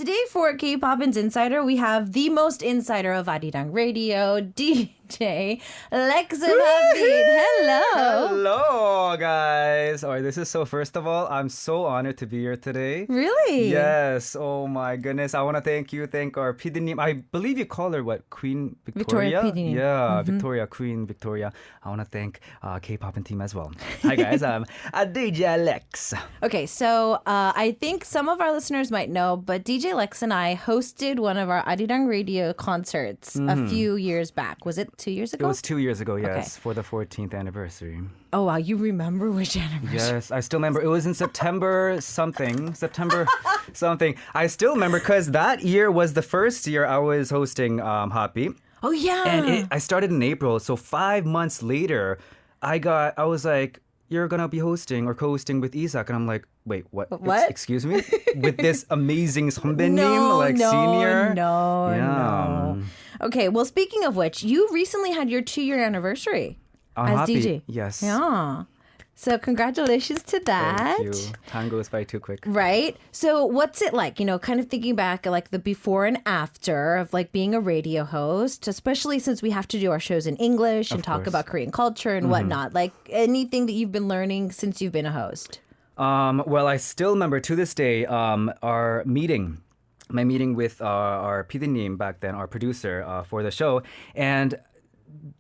Today for K-Poppin's Insider, we have the most insider of Arirang Radio, DJ Lexs and Hello. Hello, guys. All right, this is first of all, I'm so honored to be here today. Really? Yes. Oh, my goodness. I want to thank our PD님. I believe you call her, what, Queen Victoria? PD님. Yeah, Victoria, Queen Victoria. I want to thank K-Poppin team as well. Hi, guys. I'm DJ Lexs. Okay, so I think some of our listeners might know, but DJ Lexs and I hosted one of our Arirang Radio concerts a few years back. Was it 2 years ago? It was 2 years ago, yes, Okay. for the 14th anniversary. Oh, wow. You remember which anniversary? Yes, I still remember. It was in September something. I still remember because that year was the first year I was hosting Hotbeat. Oh, yeah. And I started in April. So 5 months later, I was like, you're going to be hosting or co-hosting with Isaac. And I'm like, wait, what? What? Excuse me? With this amazing 선배님, No. senior? No. Okay, well, speaking of which, you recently had your 2-year anniversary On as Hotbeat, DJ. yes. Yeah. So congratulations to that. Thank you. Time goes by too quick. Right? So what's it like, kind of thinking back like the before and after of like being a radio host, especially since we have to do our shows in English and talk course. about Korean culture and whatnot. Like anything that you've been learning since you've been a host? Well, I still remember to this day my meeting with our PD님 back then, our producer for the show. And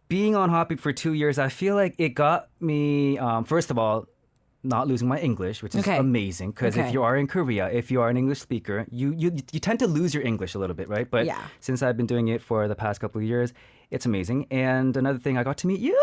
being on Hotbeat for 2 years, I feel like it got me, first of all, not losing my English, which is amazing. Because if you are in Korea, if you are an English speaker, you tend to lose your English a little bit, right? But since I've been doing it for the past couple of years, it's amazing. And another thing, I got to meet you.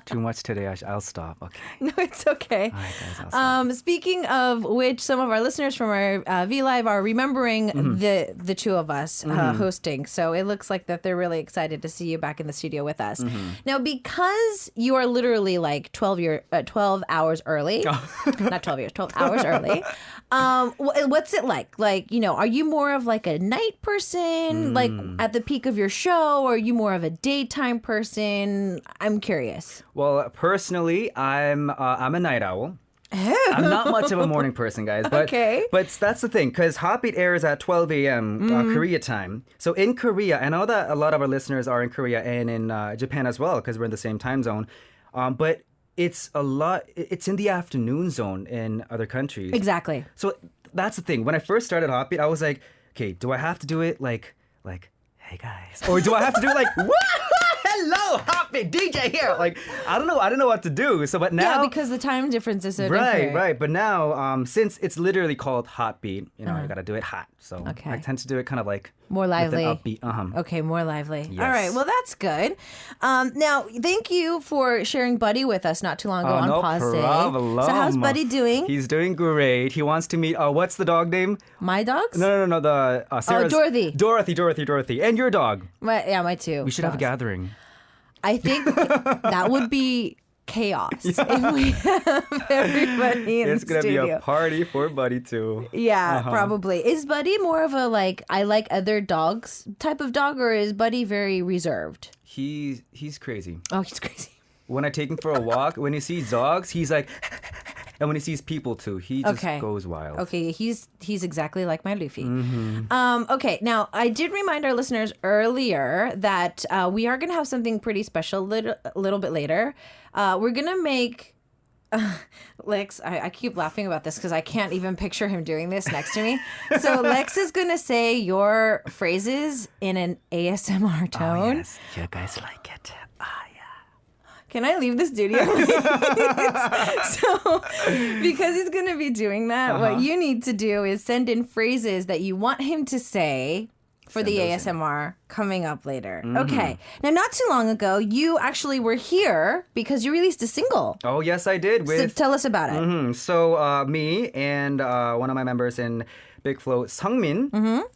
Too much today. I'll stop. Okay. No, it's okay. All right, guys, I'll stop. Speaking of which, some of our listeners from our V Live are remembering the two of us hosting. So it looks like that they're really excited to see you back in the studio with us. Now, because you are literally like 12 hours early, not 12 years, 12 hours early. What's it like? Like, are you more of like a night person, like at the peak of your show, or are you more of a daytime person? I'm curious. Well, personally, I'm a night owl. I'm not much of a morning person, guys. But, but that's the thing, because Hotbeat airs at 12 a.m. Korea time. So in Korea, I know that a lot of our listeners are in Korea and in Japan as well, because we're in the same time zone. But it's in the afternoon zone in other countries. Exactly. So that's the thing. When I first started Hotbeat, I was like, okay, do I have to do it like, hey guys? Or do I have to do it like, woo! Hello, Hotbeat DJ here. Like, I don't know what to do. So, but now, because the time difference is so different. Right. But now, since it's literally called Hotbeat, you gotta do it hot. So I tend to do it kind of like more lively. With an upbeat. Okay, more lively. Yes. All right. Well, that's good. Now, thank you for sharing Buddy with us not too long ago on no Pause problem. Day. So how's Buddy doing? He's doing great. He wants to meet. What's the dog name? My dogs? No. The Sarah's, Dorothy. Dorothy, and your dog. My two. We should have a gathering. I think that would be chaos if we have everybody in the studio. It's going to be a party for Buddy too. Yeah, probably. Is Buddy more of a like, I like other dogs type of dog, or is Buddy very reserved? He's crazy. Oh, he's crazy. When I take him for a walk, when he sees dogs, he's like... And when he sees people too, he just goes wild. Okay, he's exactly like my Luffy. Okay, now I did remind our listeners earlier that we are going to have something pretty special a little bit later. We're going to make... Lex, I keep laughing about this because I can't even picture him doing this next to me. So Lex is going to say your phrases in an ASMR tone. Oh, yes. You guys like it. Can I leave the studio? So, because he's going to be doing that, what you need to do is send in phrases that you want him to say for the ASMR coming up later. Okay. Now, not too long ago, you actually were here because you released a single. Oh, yes, I did. So tell us about it. So, me and one of my members in Big Flow, Sungmin,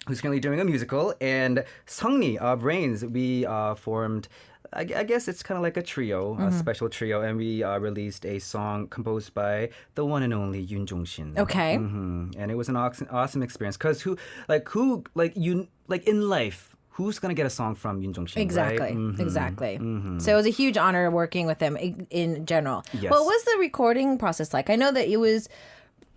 who's currently doing a musical, and Sungni of Rains, we formed... I guess it's kind of like a trio, a special trio, and we released a song composed by the one and only Yoon Jong-shin. Okay. And it was an awesome experience because in life, who's gonna get a song from Yoon Jong-shin? Exactly, right? exactly. So it was a huge honor working with him in general. Yes. What was the recording process like? I know that it was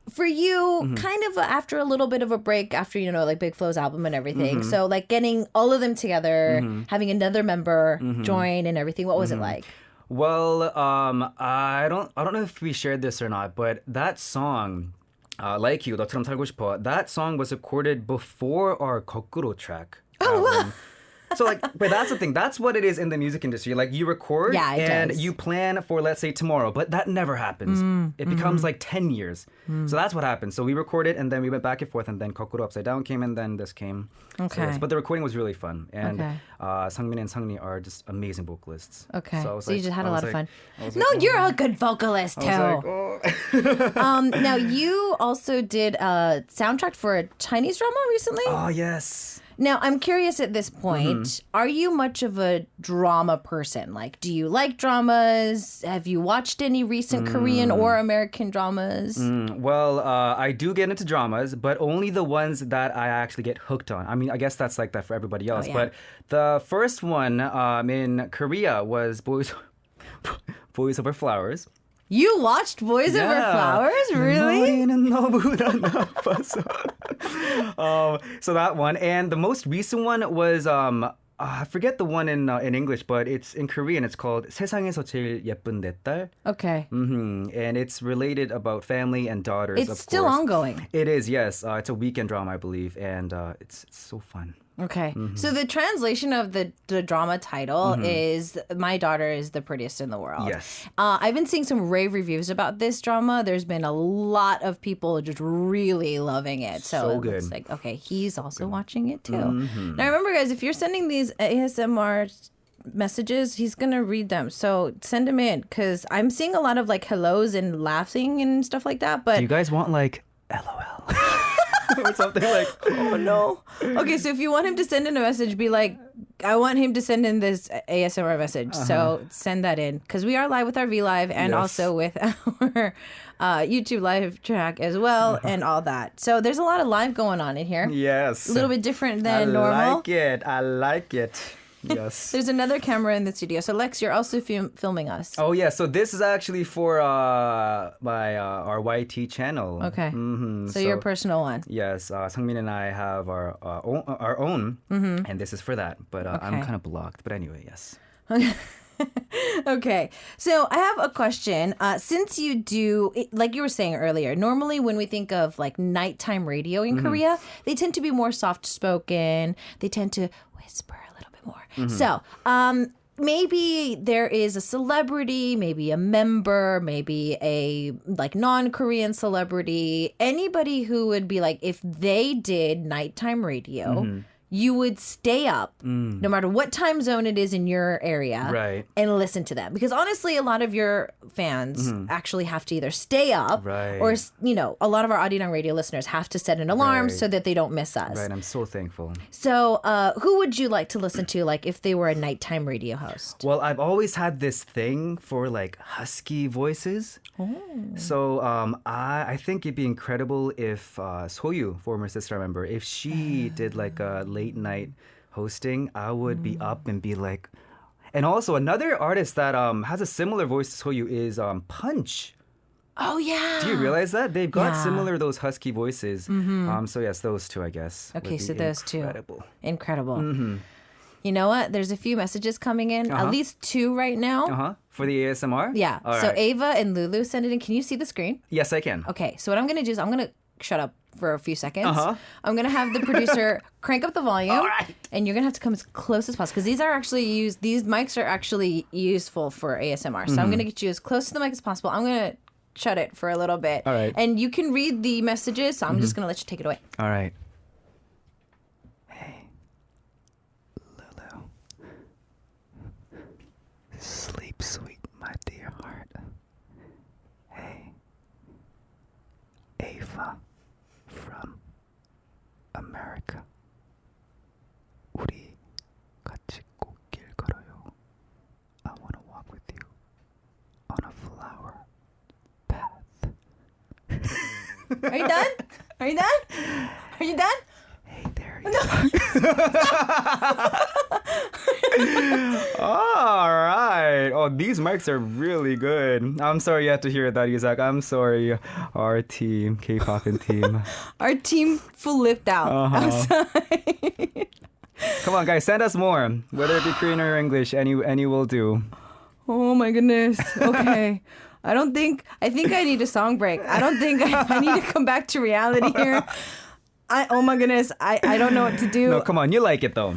for you, kind of after a little bit of a break, after, like Big Flo's album and everything. So like getting all of them together, having another member join and everything. What was it like? Well, I don't know if we shared this or not, but that song, Like You, 너처럼 살고 싶어, that song was recorded before our 거꾸로 track. Oh, wow. So but that's the thing. That's what it is in the music industry. Like you record and does. you plan for, let's say, tomorrow, but that never happens. It becomes like 10 years. So that's what happened. So we recorded and then we went back and forth and then 거꾸로 Upside Down came and then this came. Okay. So, yes, but the recording was really fun. And Sangmin and Sangni are just amazing vocalists. Okay. So, you just had a lot of fun. No, you're a good vocalist too. Now you also did a soundtrack for a Chinese drama recently? Oh, yes. Now, I'm curious at this point, are you much of a drama person? Like, do you like dramas? Have you watched any recent Korean or American dramas? Well, I do get into dramas, but only the ones that I actually get hooked on. I mean, I guess that's like that for everybody else. yeah. But the first one in Korea was Boys Over Flowers. You watched Boys Over Flowers? Really? So that one. And the most recent one was, I forget the one in English, but it's in Korean. It's called 세상에서 제일 예쁜 내 딸. Okay. And it's related about family and daughters, It's of still course. ongoing. It is, yes. It's a weekend drama, I believe. And it's so fun. Okay. So the translation of the drama title is My Daughter is the Prettiest in the World. Yes. I've been seeing some rave reviews about this drama. There's been a lot of people just really loving it. So it good. looks like, okay, he's also watching it too. Now remember, guys, if you're sending these ASMR messages, he's going to read them. So send them in because I'm seeing a lot of like hellos and laughing and stuff like that. But Do you guys want like LOL? Or something like, oh no. Okay, so if you want him to send in a message, be like, I want him to send in this ASMR message. So send that in because we are live with our V Live and also with our YouTube live track as well and all that. So there's a lot of live going on in here. yes. A little bit different than I normal. I like it. Yes. There's another camera in the studio. So Lex, you're also filming us. Oh yeah, so this is actually for my our YT channel. Okay. So your personal one. Yes, Sangmin and I have our own, and this is for that. But I'm kind of blocked. But anyway, yes. Okay, so I have a question. Since you do, like you were saying earlier, normally when we think of like nighttime radio in Korea, they tend to be more soft-spoken. They tend to whisper a little bit more. So, maybe there is a celebrity, maybe a member, maybe a like non-Korean celebrity, anybody who would be like, if they did nighttime radio, you would stay up no matter what time zone it is in your area and listen to them. Because honestly, a lot of your fans actually have to either stay up or, a lot of our Arirang Radio listeners have to set an alarm so that they don't miss us. Right, I'm so thankful. So who would you like to listen to, like if they were a nighttime radio host? Well, I've always had this thing for like husky voices. So I think it'd be incredible if Soyu, former sister member, if she did like a late night hosting, I would be up and be like, and also another artist that has a similar voice to Soyu is Punch. Oh yeah. Do you realize that? They've got similar those husky voices. So yes, those two I guess. Okay, so those two. Incredible. Mm-hmm. You know what? There's a few messages coming in, at least two right now. For the ASMR? Yeah. All so right. Ava and Lulu send it in. Can you see the screen? Yes, I can. Okay, so what I'm going to do is I'm going to shut up for a few seconds. I'm going to have the producer crank up the volume. All right. And you're going to have to come as close as possible because these mics are actually useful for ASMR. So I'm going to get you as close to the mic as possible. I'm going to shut it for a little bit. All right. And you can read the messages, so I'm just going to let you take it away. All right. Hey, Lulu. Sleep sweet, my dear heart. Hey, Ava from America. 우리 같이 꽃길 걸어요. I want to walk with you on a flower path. Are you done? Are you done? Are you done? Hey there, you. All right. Oh, these mics are really good. I'm sorry you had to hear that, Isaac. I'm sorry. Our team, K-Poppin team. Our team flipped out outside. Come on, guys, send us more. Whether it be Korean or English, any will do. Oh my goodness. Okay. I think I need a song break. I don't think I need to come back to reality here. Oh my goodness. I don't know what to do. No, come on. You like it, though.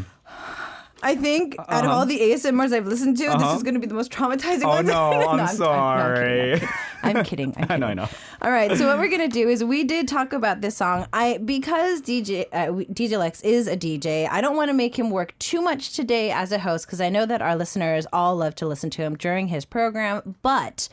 I think out of all the ASMRs I've listened to, this is going to be the most traumatizing one. Oh, no. I'm sorry. I'm kidding. I know. All right. So what we're going to do is we did talk about this song. Because DJ Lex is a DJ, I don't want to make him work too much today as a host because I know that our listeners all love to listen to him during his program. But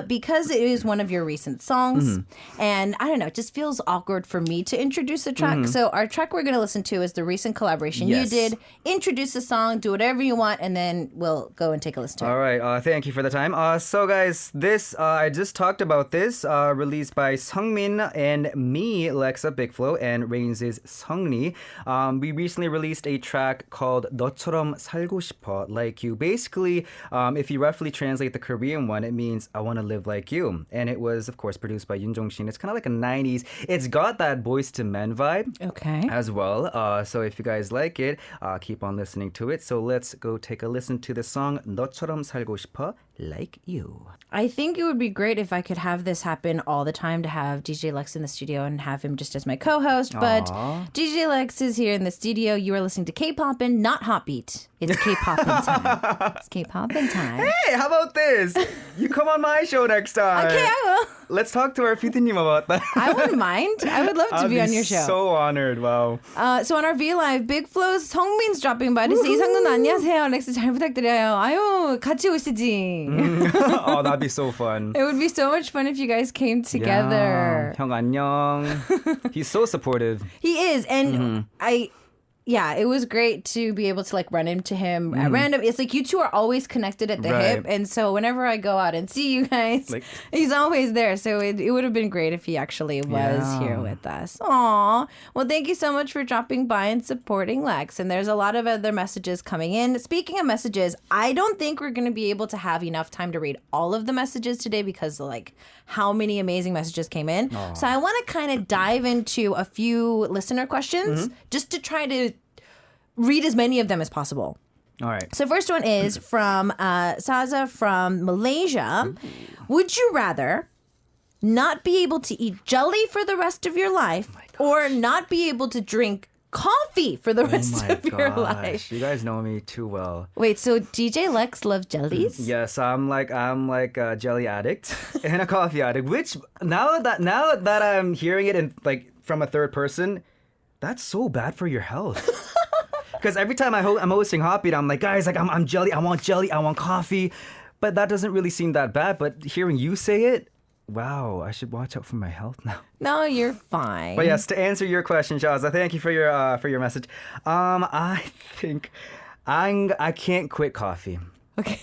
because it is one of your recent songs, and I don't know, it just feels awkward for me to introduce the track. So our track we're going to listen to is the recent collaboration you did. Introduce the song, do whatever you want, and then we'll go and take a listen to it. All right. Thank you for the time. So guys, this I just talked about this, released by Seungmin and me, Lexa Big Flo, and Rains' Seungni. We recently released a track called 너처럼 살고 싶어, like you. Basically, if you roughly translate the Korean one, it means I want to live like you. And it was, of course, produced by Yoon Jong-shin. It's kind of like a 90s. It's got that Boys to Men vibe as well. So if you guys like it, keep on listening to it. So let's go take a listen to the song 너처럼 살고 싶어, like you. I think it would be great if I could have this happen all the time, to have DJ Lex in the studio and have him just as my co-host. But DJ Lex is here in the studio. You are listening to K-Poppin, not Hotbeat. It's K-Poppin time. It's K-Poppin time. Hey, how about this? You come on my show next time. Okay, I will. Let's talk to our PD님 about that. I wouldn't mind. I would love to be on your show. So honored. Wow. So on our V Live, Big Flow's Seungmin's dropping by to say 이상 누나 안녕하세요. 렉스 잘 부탁드려요. 아유, 같이 오시지. Oh, that'd be so fun. It would be so much fun if you guys came together. Yeah. 형 안녕. He's so supportive. He is, and it was great to be able to like run into him at random. It's like you two are always connected at the hip, and so whenever I go out and see you guys, he's always there. So it would have been great if he actually was here with us. Aw. Well, thank you so much for dropping by and supporting Lex. And there's a lot of other messages coming in. Speaking of messages, I don't think we're going to be able to have enough time to read all of the messages today because like how many amazing messages came in. Aww. So I want to kind of dive into a few listener questions just to try to read as many of them as possible. All right. So first one is from Saza from Malaysia. Would you rather not be able to eat jelly for the rest of your life or not be able to drink coffee for the rest of your life? You guys know me too well. Wait, so DJ Lex loves jellies? Yes, I'm like a jelly addict and a coffee addict. Which now that I'm hearing it in like from a third person, that's so bad for your health. Because every time I'm hosting Hotbeat, I'm like, guys, like I'm jelly, I want coffee. But that doesn't really seem that bad. But hearing you say it, wow, I should watch out for my health now. No, you're fine. But yes, to answer your question, Shaza, thank you for your message. I think I can't quit coffee. Okay.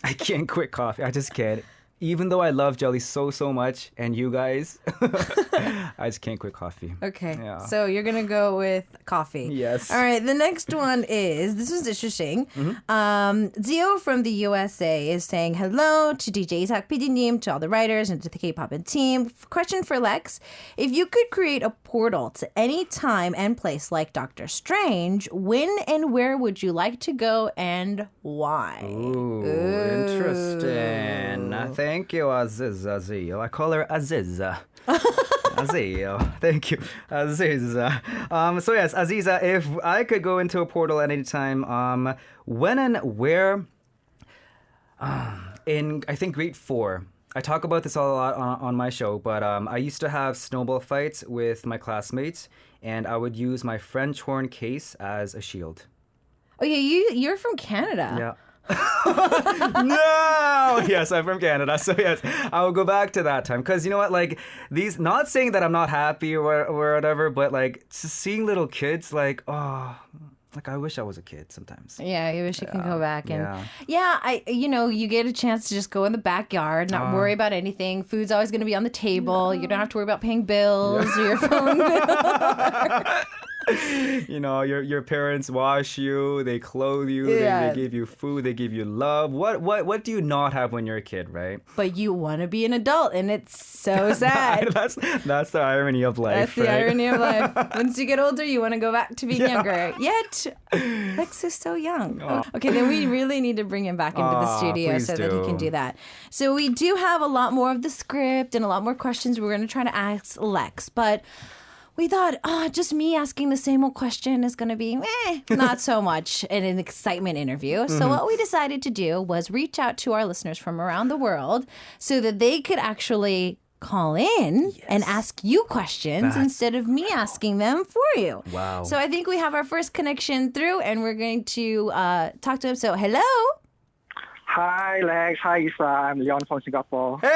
I can't quit coffee. I just can't. Even though I love jelly so much, and you guys, I just can't quit coffee. Okay, so you're going to go with coffee. Yes. All right, the next one is, this was interesting. Zio from the USA is saying, hello to DJ Isaac PD님, to all the writers, and to the K-Poppin team. Question for Lex. If you could create a portal to any time and place like Doctor Strange, when and where would you like to go and why? Ooh. Interesting. Thank you, Azil. I call her Aziza. Azil. Thank you, Aziza. So yes, Aziza, if I could go into a portal at any time, when and where? In, I think, grade 4. I talk about this a lot on my show, but I used to have snowball fights with my classmates, and I would use my French horn case as a shield. Oh yeah, you're from Canada. Yeah. No! Yes, I'm from Canada. So yes, I will go back to that time. Because you know what? Like, these, not saying that I'm not happy or whatever, but like, just seeing little kids, like, oh, like I wish I was a kid sometimes. Yeah, you wish you can go back. And you get a chance to just go in the backyard, not worry about anything. Food's always going to be on the table. You don't have to worry about paying bills or your phone bill. You know, your parents wash you, they clothe you, they give you food, they give you love. What do you not have when you're a kid, right? But you want to be an adult, and it's so sad. That's the irony of life. That's the irony of life. Once you get older, you want to go back to being younger. Yet, Lex is so young. Okay, then we really need to bring him back into the studio so that he can do that. So we do have a lot more of the script and a lot more questions we're going to try to ask Lex, but we thought, just me asking the same old question is going to be not so much in an excitement interview. So what we decided to do was reach out to our listeners from around the world so that they could actually call in and ask you questions instead of me asking them for you. Wow. So I think we have our first connection through, and we're going to talk to him. So hello. Hi, Lex. Hi, Isa. I'm Leon from Singapore. Hey,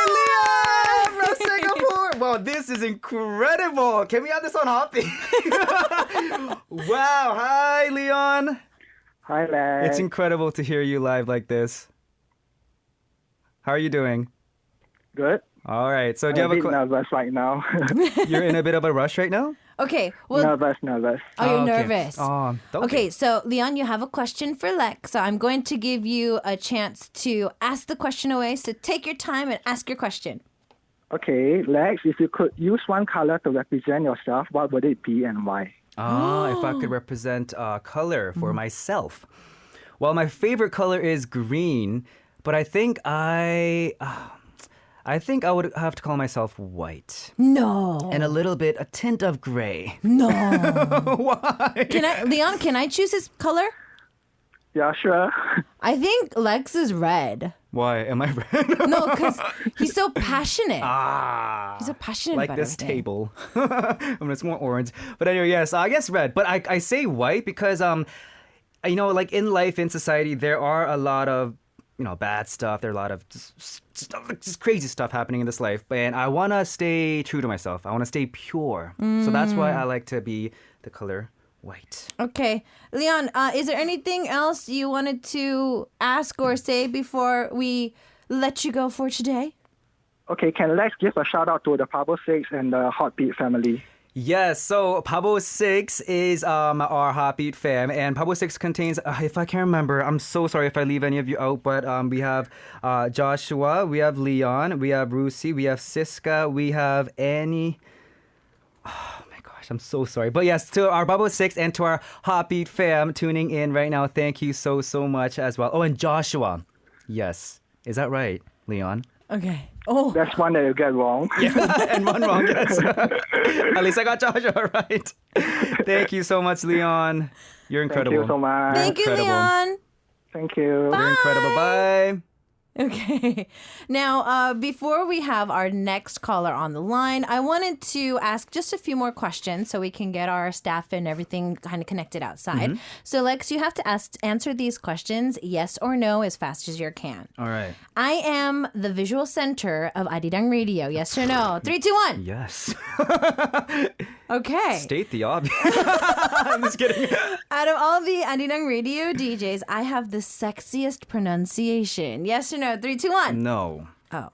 Leon from Singapore. Wow, this is incredible. Can we have this on Hoppy? Wow. Hi, Leon. Hi, Lex. It's incredible to hear you live like this. How are you doing? Good. All right. So do you I'm have a bit nervous right now. You're in a bit of a rush right now? Okay. Well, nervous. Oh, you're okay. nervous. Oh, don't Okay, be. so Leon, you have a question for Lex. So I'm going to give you a chance to ask the question away. So take your time and ask your question. Okay, Lex, if you could use one color to represent yourself, what would it be and why? If I could represent color for myself. Well, my favorite color is green, but I think I would have to call myself white. No. And a tint of gray. No. Why? Leon, can I choose his color? Yeah, sure. I think Lex is red. Why? Am I red? No, because he's so passionate. He's so passionate like about this everything. table. I mean, it's more orange. But anyway, yes, I guess red. But I say white because, you know, like in life, in society, there are a lot of, you know, bad stuff. There are a lot of just crazy stuff happening in this life. And I want to stay true to myself. I want to stay pure. So that's why I like to be the color white. Okay. Leon, is there anything else you wanted to ask or say before we let you go for today? Okay, can Lex give a shout out to the Pablo 6 and the Heartbeat family? Yes, so Pabo 6 is our Heartbeat fam, and Pabo 6 contains, if I can remember, I'm so sorry if I leave any of you out, but we have Joshua, we have Leon, we have Rusi, we have Siska, we have Annie. Oh my gosh, I'm so sorry. But yes, to our Pabo 6 and to our Heartbeat fam tuning in right now, thank you so much as well. Oh, and Joshua. Yes. Is that right, Leon? Okay. Oh. That's one that you get wrong. Yeah, and one wrong, yes. At least I got Joshua right. Thank you so much, Leon. You're incredible. Thank you so much. Thank you, Incredible. Leon. Thank you. You're incredible. Bye. Okay. Now, before we have our next caller on the line, I wanted to ask just a few more questions so we can get our staff and everything kind of connected outside. So, Lex, you have to answer these questions yes or no as fast as you can. All right. I am the visual center of Arirang Radio. Yes or no? 3, 2, 1. Yes. Okay. State the obvious. I'm just kidding. Out of all the Arirang Radio DJs, I have the sexiest pronunciation. Yes or no? 3, 2, 1. No. Oh.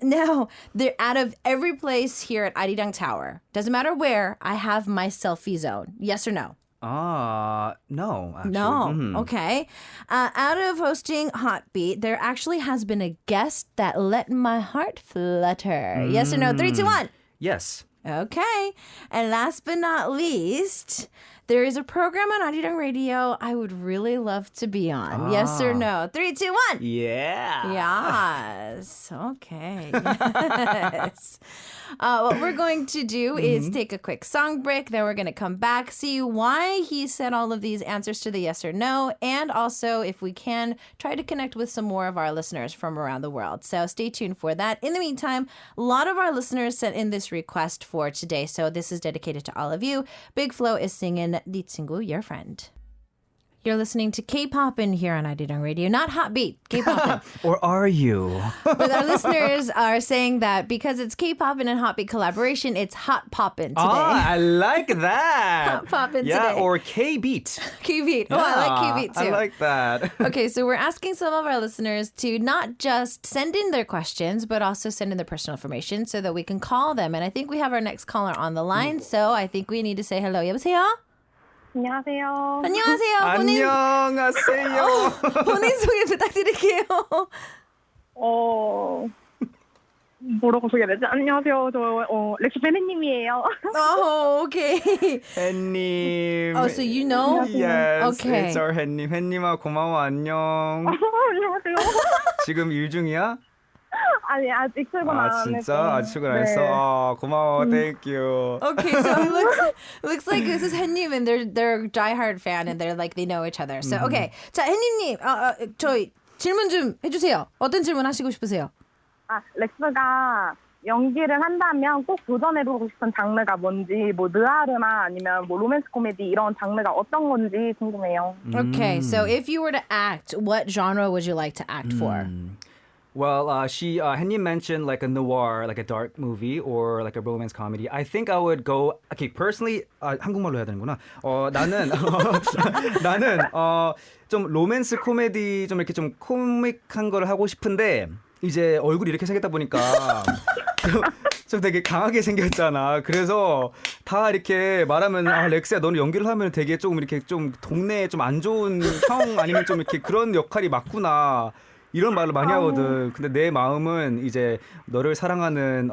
Now, they're out of every place here at Arirang Tower. Doesn't matter where, I have my selfie zone. Yes or no? No, actually. No. Okay. Out of hosting Heartbeat, there actually has been a guest that let my heart flutter. Yes or no? 3, 2, 1. Yes. Okay. And last but not least, there is a program on Arirang Radio I would really love to be on. Yes or no? 3, 2, 1. Yeah. Yes. Okay. Yes. What we're going to do is take a quick song break. Then we're going to come back, see why he said all of these answers to the yes or no, and also, if we can, try to connect with some more of our listeners from around the world. So stay tuned for that. In the meantime, a lot of our listeners sent in this request for today, so this is dedicated to all of you. Big Flo is singing "네 친구, Your Friend." You're listening to K-Poppin here on Arirang Radio. Not Hot Beat, K-Poppin. Or are you? But our listeners are saying that because it's K-Poppin and Hot Beat collaboration, it's Hot Poppin today. I like that. Hot Poppin yeah, today. or K-Beat. K-Beat. Oh, I like K-Beat too. I like that. Okay, so we're asking some of our listeners to not just send in their questions, but also send in their personal information so that we can call them. And I think we have our next caller on the line, so I think we need to say hello. 여보세요? 안녕하세요. 안녕하세요. 안녕하세요. 본인 소개 부탁드릴게요. 뭐라고 소개해야 되지? 안녕하세요. 저 렉스 팬님이에요. Oh, okay. 햇님. Oh, so you know? Yes, Okay. it's our 햇님. 햇님아 고마워 안녕. 안녕하세요. 지금 일 중이야? 아니 아직 출근 안 했어요. 진짜? 아직 출근 안 했어? 아, 고마워. Thank you. Okay, so it looks like this is 햇님 and they're diehard fan and they're like they know each other. So okay, 자 햇님님, 저희 질문 좀 해주세요. 어떤 질문 하시고 싶으세요? 렉스가 연기를 한다면 꼭 도전해보고 싶은 장르가 뭔지, 뭐 느아르나 아니면 뭐 로맨스 코미디 이런 장르가 어떤 건지 궁금해요. Okay, so if you were to act, what genre would you like to act for? Well, 햇님 mentioned like a noir, like a dark movie or like a romance comedy. I think I would go. Okay, personally, 한국말로 해야 되는구나. 나는 좀 로맨스 코미디 좀 이렇게 좀 코믹한 걸 하고 싶은데 이제 얼굴이 이렇게 생겼다 보니까 좀 되게 강하게 생겼잖아. 그래서 다 이렇게 말하면 렉스야 너는 연기를 하면 되게 조금 이렇게 좀 동네에 좀 안 좋은 형 아니면 좀 이렇게 그런 역할이 맞구나. 이런 말을 많이 하거든. 근데 내 마음은 이제 너를 사랑하는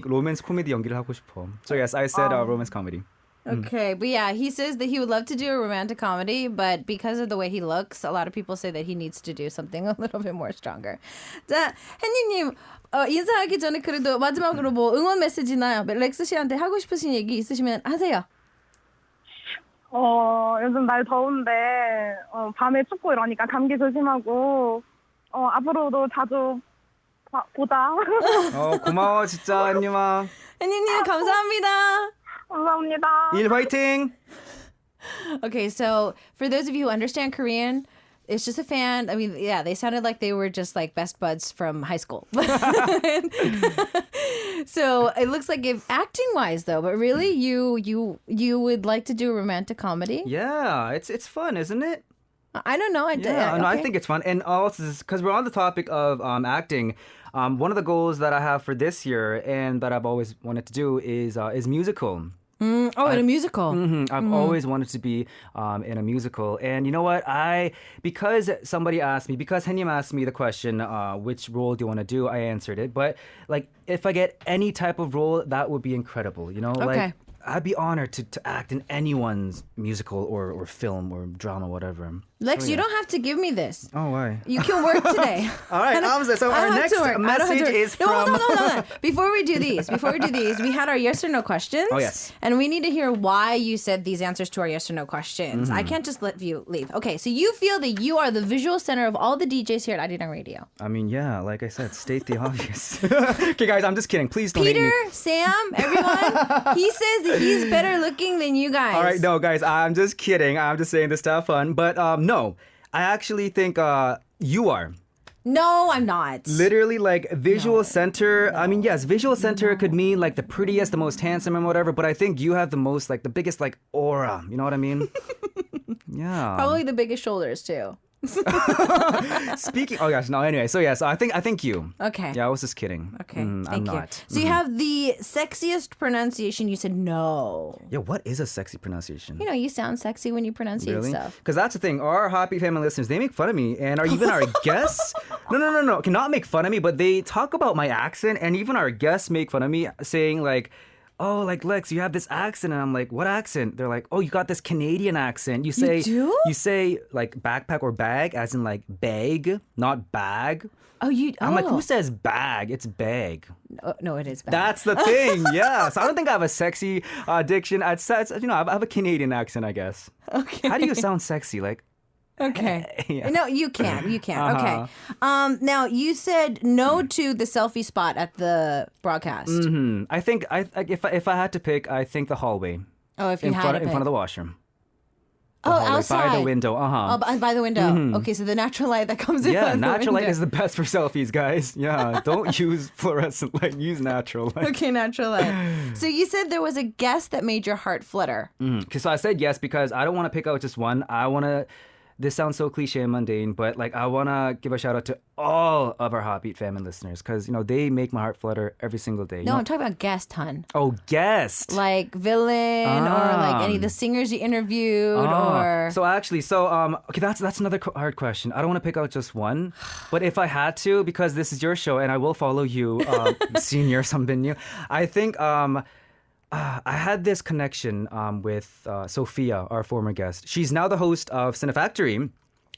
로맨스 코미디 연기를 하고 싶어. So yes, I said romance comedy. Okay, but yeah, he says that he would love to do a romantic comedy, but because of the way he looks, a lot of people say that he needs to do something a little bit more stronger. 자, 햇님님 인사하기 전에 그래도 마지막으로 뭐 응원 메시지나 렉스 씨한테 하고 싶으신 얘기 있으시면 하세요. 요즘 날 더운데 밤에 춥고 이러니까 감기 조심하고 앞으로도 자주 보자. 고마워 진짜 햇님아. 햇님님 감사합니다. 감사합니다. 일 화이팅. Okay, so for those of you who understand Korean, it's just a fan. I mean, yeah, they sounded like they were just like best buds from high school. So it looks like if acting wise though, but really you would like to do a romantic comedy? Yeah, it's fun, isn't it? I don't know. I think it's fun. And also, because we're on the topic of acting, one of the goals that I have for this year and that I've always wanted to do is musical. In a musical. I've always wanted to be in a musical. And you know what? Because Henyam asked me the question, which role do you want to do? I answered it. But like, if I get any type of role, that would be incredible. You know, like I'd be honored to act in anyone's musical or film or drama, whatever. Lex, you don't have to give me this. Oh, why? You can work today. All right, so our next message is from... No. Before we do these, we had our yes or no questions. Oh, yes. And we need to hear why you said these answers to our yes or no questions. I can't just let you leave. Okay, so you feel that you are the visual center of all the DJs here at Arirang Radio. I mean, yeah, like I said, state the obvious. Okay, guys, I'm just kidding. Please don't hate me. Peter, Sam, everyone, he says that he's better looking than you guys. All right, no, guys, I'm just kidding. I'm just saying this to have fun. But no, I actually think you are. No, I'm not. Literally, like, visual center. I mean, yes, visual center could mean, like, the prettiest, the most handsome and whatever, but I think you have the most, like, the biggest, like, aura. You know what I mean? Yeah. Probably the biggest shoulders, too. Speaking, oh gosh, no. Anyway, so yes, I think you. Okay. Yeah, I was just kidding. Okay, I'm thank you. not. So you have the sexiest pronunciation. You said no. Yeah, what is a sexy pronunciation? You know, you sound sexy when you pronunciate Really? stuff. Because that's the thing. Our Happy Family listeners, they make fun of me, and even our guests. No. Cannot make fun of me, but they talk about my accent, and even our guests make fun of me, saying like, oh, like, Lex, you have this accent. And I'm like, what accent? They're like, oh, you got this Canadian accent. You say, do? You say, like, backpack or bag, as in, like, bag, not bag. I'm like, who says bag? It's bag. No, it is bag. That's the thing, yeah. So I don't think I have a sexy diction. I have a Canadian accent, I guess. Okay. How do you sound sexy? Like, okay. Yeah. No, you can't. Okay. Now, you said no to the selfie spot at the broadcast. Mm-hmm. I think if I had to pick, I think the hallway. Oh, if you in had front to in front of pick. the washroom. Oh, hallway, outside. by the window. Oh, by the window. Okay, so the natural light that comes in. Yeah, by the natural light window. is the best for selfies, guys. Yeah, don't use fluorescent light. Use natural light. Okay, natural light. So you said there was a guest that made your heart flutter. Okay, so I said yes because I don't want to pick out just one. I want to. This sounds so cliche and mundane, but like I want to give a shout out to all of our Hot Beat family listeners because they make my heart flutter every single day. No, I'm talking about guest, hun. Oh, guest. Like villain or like any of the singers you interviewed or. So okay, that's another hard question. I don't want to pick out just one, but if I had to, because this is your show and I will follow you, senior something. I think I had this connection with Sophia, our former guest. She's now the host of Cinefactory,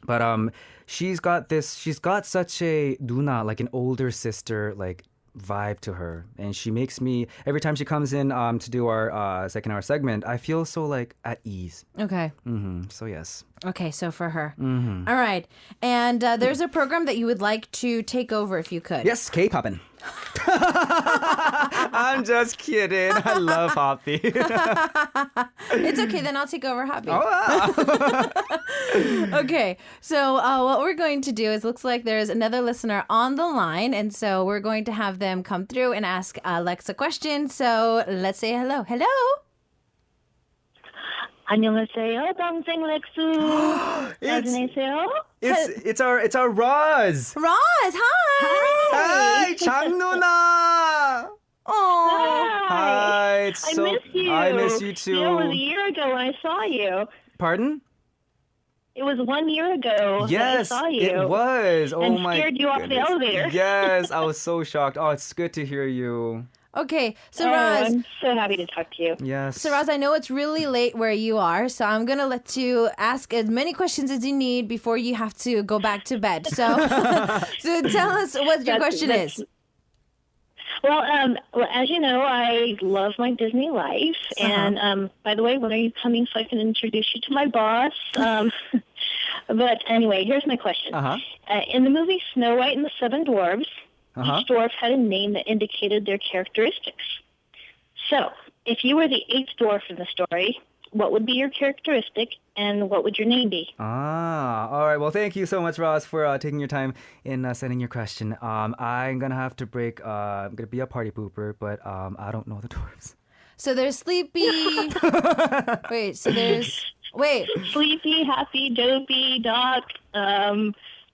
but she's got such a Duna, like an older sister, like vibe to her, and she makes me every time she comes in to do our second hour segment, I feel so like at ease. Okay. So yes. Okay, so for her. All right. And there's a program that you would like to take over if you could. Yes, K-Poppin. I'm just kidding. I love Hoppy. It's okay, then I'll take over Hobby. Oh, wow. Okay, so what we're going to do is looks like there's another listener on the line, and so we're going to have them come through and ask Lex a question. So let's say hello. Hello. 안녕하세요, 동생 렉스. 잘 지내세요? It's our Roz. Roz, hi. Hi, 장누나. Oh. Hi. I miss you. I miss you too. It was a year ago when I saw you. Pardon? It was 1 year ago Yes, that I saw you. it was. Oh and my scared you off the goodness. elevator. Yes, I was so shocked. Oh, it's good to hear you. Okay, so Oh, Roz. I'm so happy to talk to you. Yes. So, Roz, I know it's really late where you are, so I'm going to let you ask as many questions as you need before you have to go back to bed. So, so tell us what your question is. Well, as you know, I love my Disney life. And by the way, when are you coming so I can introduce you to my boss? But anyway, here's my question. In the movie Snow White and the Seven Dwarfs, each dwarf had a name that indicated their characteristics. So, if you were the eighth dwarf in the story, what would be your characteristic and what would your name be? All right. Well, thank you so much, Ross, for taking your time in sending your question. I'm going to have to break. I'm going to be a party pooper, but I don't know the dwarves. So there's Sleepy. Wait, so there's. Wait. Sleepy, Happy, Dopey, Doc,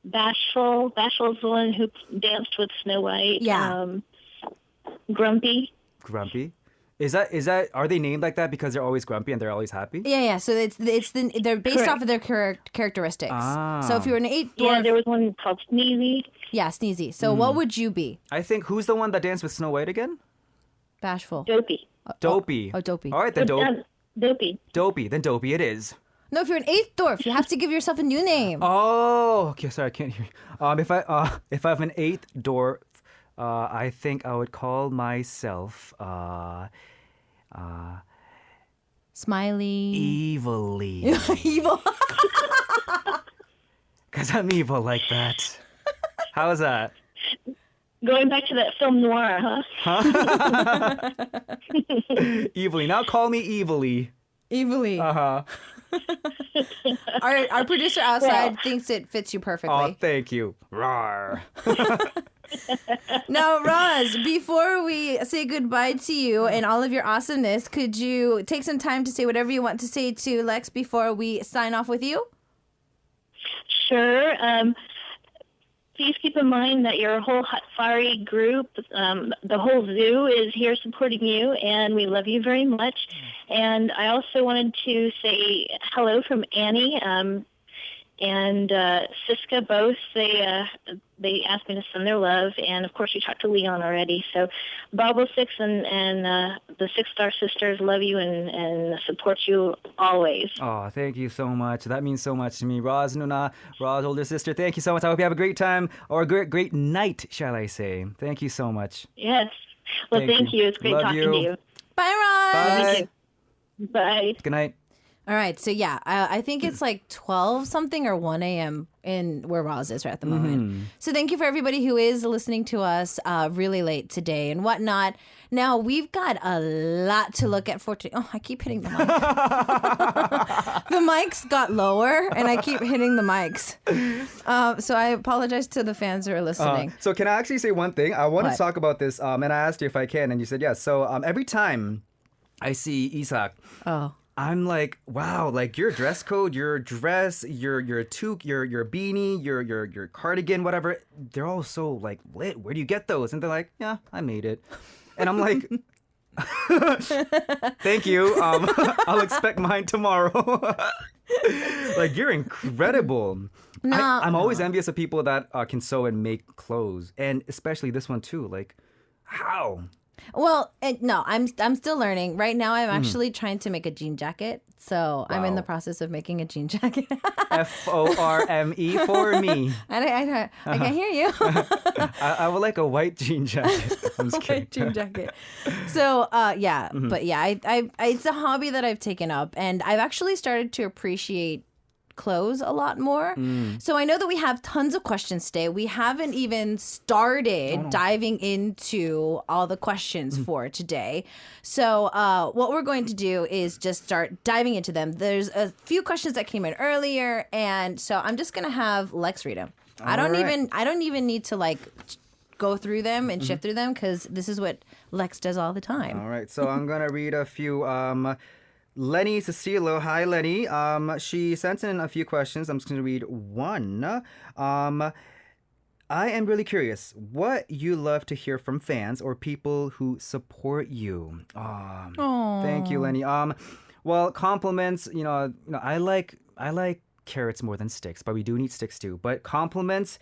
Bashful. Bashful's the one who danced with Snow White. Yeah. Grumpy. Grumpy? Is that are they named like that because they're always grumpy and they're always happy? Yeah. So they're based Correct. off of their characteristics. Ah. So if you were an eighth Yeah, dwarf, there was one called Sneezy. yeah, Sneezy. So what would you be? I think who's the one that danced with Snow White again? Bashful. Dopey. Dopey. Oh, Dopey. All right, then Dopey. Dopey. Then Dopey it is. No, if you're an eighth dwarf, you have to give yourself a new name. Oh, okay. Sorry, I can't hear you. If I have an eighth dwarf, I think I would call myself Smiley. evilly. Evil. Because I'm evil like that. How's that? Going back to that film noir, huh? Evilly. Now call me evilly. Evilly. Uh-huh. Our producer outside thinks it fits you perfectly. Oh, thank you. Rawr. Now, Roz, before we say goodbye to you and all of your awesomeness, could you take some time to say whatever you want to say to Lex before we sign off with you? Sure. Please keep in mind that your whole Hot Fiery group, the whole zoo is here supporting you, and we love you very much. And I also wanted to say hello from Annie and Siska both. They asked me to send their love, and of course we talked to Leon already. So Bobble Six and the Six Star Sisters love you and support you always. Oh, thank you so much. That means so much to me. Roz Nuna, Roz older sister, thank you so much. I hope you have a great time or a great night, shall I say. Thank you so much. Yes. Well, thank you. It's great Love talking you. to you. Bye, Roz. Bye. You too. Bye. Good night. All right. So yeah, I think it's like 12 something or 1 a.m. in where Roz is right at the moment. So thank you for everybody who is listening to us really late today and whatnot. Now we've got a lot to look at for today. Oh, I keep hitting the mic. The mics got lower and I keep hitting the mics. So I apologize to the fans who are listening. So can I actually say one thing? I want What? to talk about this, and I asked you if I can, and you said yes. So every time I see Isak, Oh. I'm like, wow, like your dress code, your dress, your toque, your beanie, your cardigan, whatever, they're all so like lit. Where do you get those? And they're like, yeah, I made it. And I'm like, thank you. I'll expect mine tomorrow. Like, you're incredible. No. I'm always envious of people that can sew and make clothes, and especially this one too. Like, how? Well, no, I'm still learning. Right now, I'm actually trying to make a jean jacket. So I'm in the process of making a jean jacket. FORME for me. I can't hear you. I would like a white jean jacket. I'm just kidding. White jean jacket. So yeah, but yeah, I it's a hobby that I've taken up, and I've actually started to appreciate clothes a lot more. So I know that we have tons of questions today. We haven't even started diving into all the questions for today. So what we're going to do is just start diving into them. There's a few questions that came in earlier, and so I'm just gonna have Lex read them. I don't even need to like go through them and shift through them because this is what Lex does all the time. All right, so I'm gonna read a few. Lenny Cecilo, hi Lenny. She sent in a few questions. I'm just going to read one. I am really curious what you love to hear from fans or people who support you. Thank you, Lenny. Well, compliments. I like carrots more than sticks, but we do need sticks too. But compliments,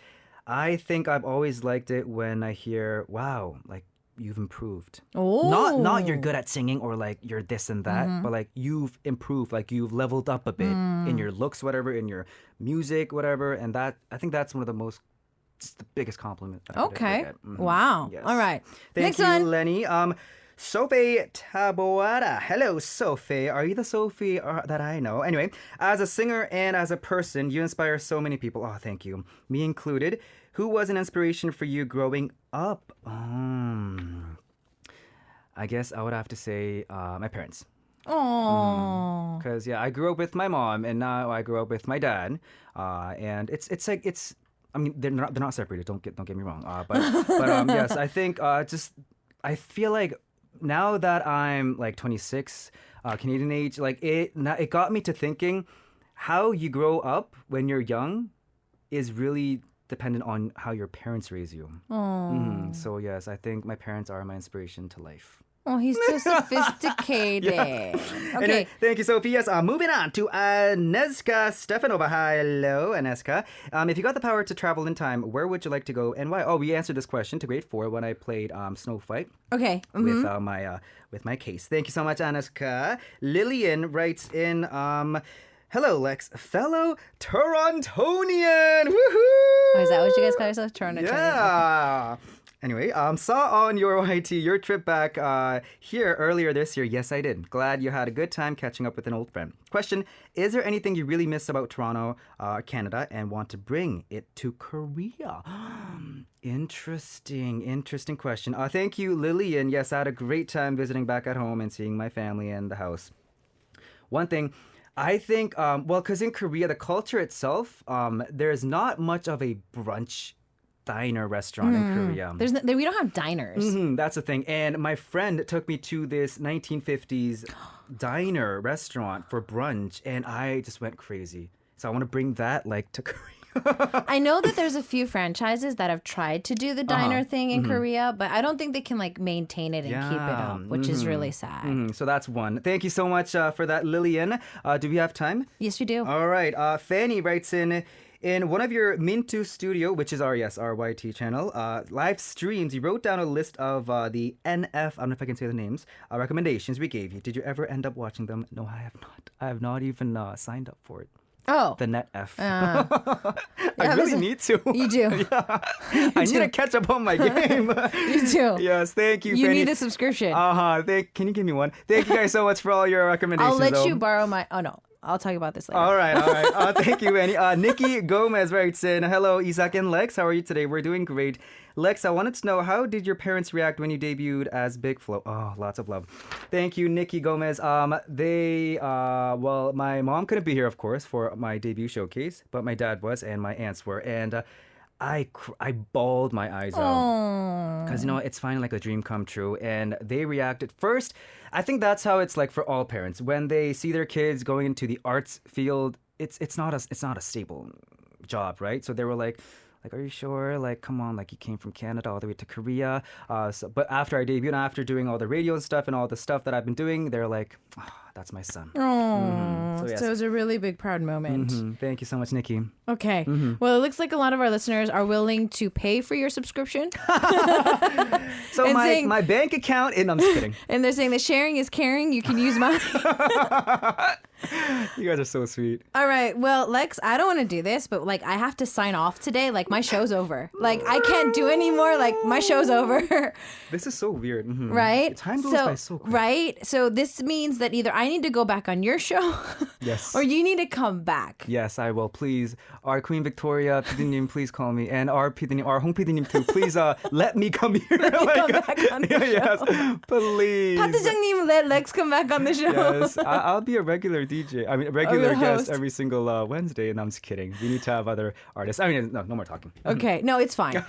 I think I've always liked it when I hear, "Wow, like." You've improved. Oh. Not you're good at singing or like you're this and that, but like you've improved, like you've leveled up a bit in your looks, whatever, in your music, whatever. And that I think that's one of the biggest compliment. That I could ever get. Wow. Yes. All right. Thank Next you, one. Lenny. Sophie Taboada. Hello, Sophie. Are you the Sophie that I know? Anyway, as a singer and as a person, you inspire so many people. Oh, thank you. Me included. Who was an inspiration for you growing up? I guess I would have to say my parents. Oh. Because I grew up with my mom, and now I grew up with my dad. And it's like I mean, they're not separated. Don't get me wrong. But yes, I think I feel like now that I'm like 26, Canadian age, like it got me to thinking how you grow up when you're young is really dependent on how your parents raise you. So yes, I think my parents are my inspiration to life. Oh, he's so sophisticated. Okay. Anyway, thank you, Sophie. Yes, moving on to Aneska Stefanova. Hello, Aneska. If you got the power to travel in time, where would you like to go and why? Oh, we answered this question to grade 4 when I played Snow Fight. Okay. With my case. Thank you so much, Aneska. Lillian writes in... Hello, Lex, fellow Torontonian. Woohoo! Oh, is that what you guys call yourself? Torontonian? Yeah. Anyway, saw on your YT your trip back here earlier this year. Yes, I did. Glad you had a good time catching up with an old friend. Question, is there anything you really miss about Toronto, Canada, and want to bring it to Korea? Interesting question. Thank you, Lillian. Yes, I had a great time visiting back at home and seeing my family and the house. One thing... I think, because in Korea, the culture itself, there's not much of a brunch diner restaurant in Korea. We don't have diners. That's the thing. And my friend took me to this 1950s diner restaurant for brunch, and I just went crazy. So I want to bring that like to Korea. I know that there's a few franchises that have tried to do the diner thing in Korea, but I don't think they can like maintain it and keep it up, which is really sad. So that's one. Thank you so much for that, Lillian. Do we have time? Yes, we do. All right. Fanny writes in one of your Mintu Studio, which is our YT channel, live streams, you wrote down a list of the NF, I don't know if I can say the names, recommendations we gave you. Did you ever end up watching them? No, I have not. I have not even signed up for it. Oh. The net F. I really need to. You do. I need to catch up on my game. You do. Yes, thank you, You Fanny. need a subscription. Can you give me one? Thank you guys so much for all your recommendations. I'll let you borrow my... Oh, no. I'll talk about this later. All right. Thank you, Annie. Nikki Gomez writes in, hello, Isaac and Lex. How are you today? We're doing great. Lex, I wanted to know, how did your parents react when you debuted as Big Flo? Oh, lots of love. Thank you, Nikki Gomez. My mom couldn't be here, of course, for my debut showcase, but my dad was and my aunts were. And I bawled my eyes out because it's finally like a dream come true, and they reacted first. I think that's how it's like for all parents when they see their kids going into the arts field. It's not a stable job, right? So they were like, are you sure? Like, come on, like you came from Canada all the way to Korea. But after I debuted, and after doing all the radio and stuff and all the stuff that I've been doing, they're like, that's my son. So it was a really big proud moment. Thank you so much, Nikki. Okay. Well, it looks like a lot of our listeners are willing to pay for your subscription. So my bank account, and I'm just kidding. And they're saying that sharing is caring. You can use mine. You guys are so sweet. All right. Well, Lex, I don't want to do this, but like I have to sign off today. Like my show's over. Like I can't do anymore. Like my show's over. This is so weird. Right? Time goes by so quick. Right? So this means that either I need to go back on your show yes, or you need to come back. Yes, I will. Please. Our Queen Victoria, PD님, please call me. And our PD님, our Hong PD님 too. Please let me come here. Let me come back on the show. Yes, please. 파트장님, let Lex come back on the show. Yes, I'll be a regular DJ. I mean, a regular guest host. every single Wednesday. And I'm just kidding. We need to have other artists. I mean, no more talking. Okay, no, it's fine.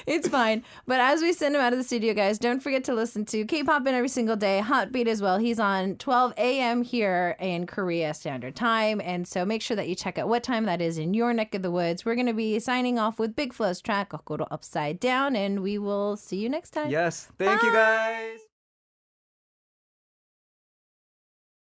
It's fine. But as we send him out of the studio, guys, don't forget to listen to K-Poppin every single day. Hot Beat as well. He's on 12 a.m. here in Korea Standard Time. And so make sure that you check out what time that is in your neck of the woods. We're going to be signing off with Big Flo's track, 거꾸로 Upside Down. And we will see you next time. Yes. Thank you, guys.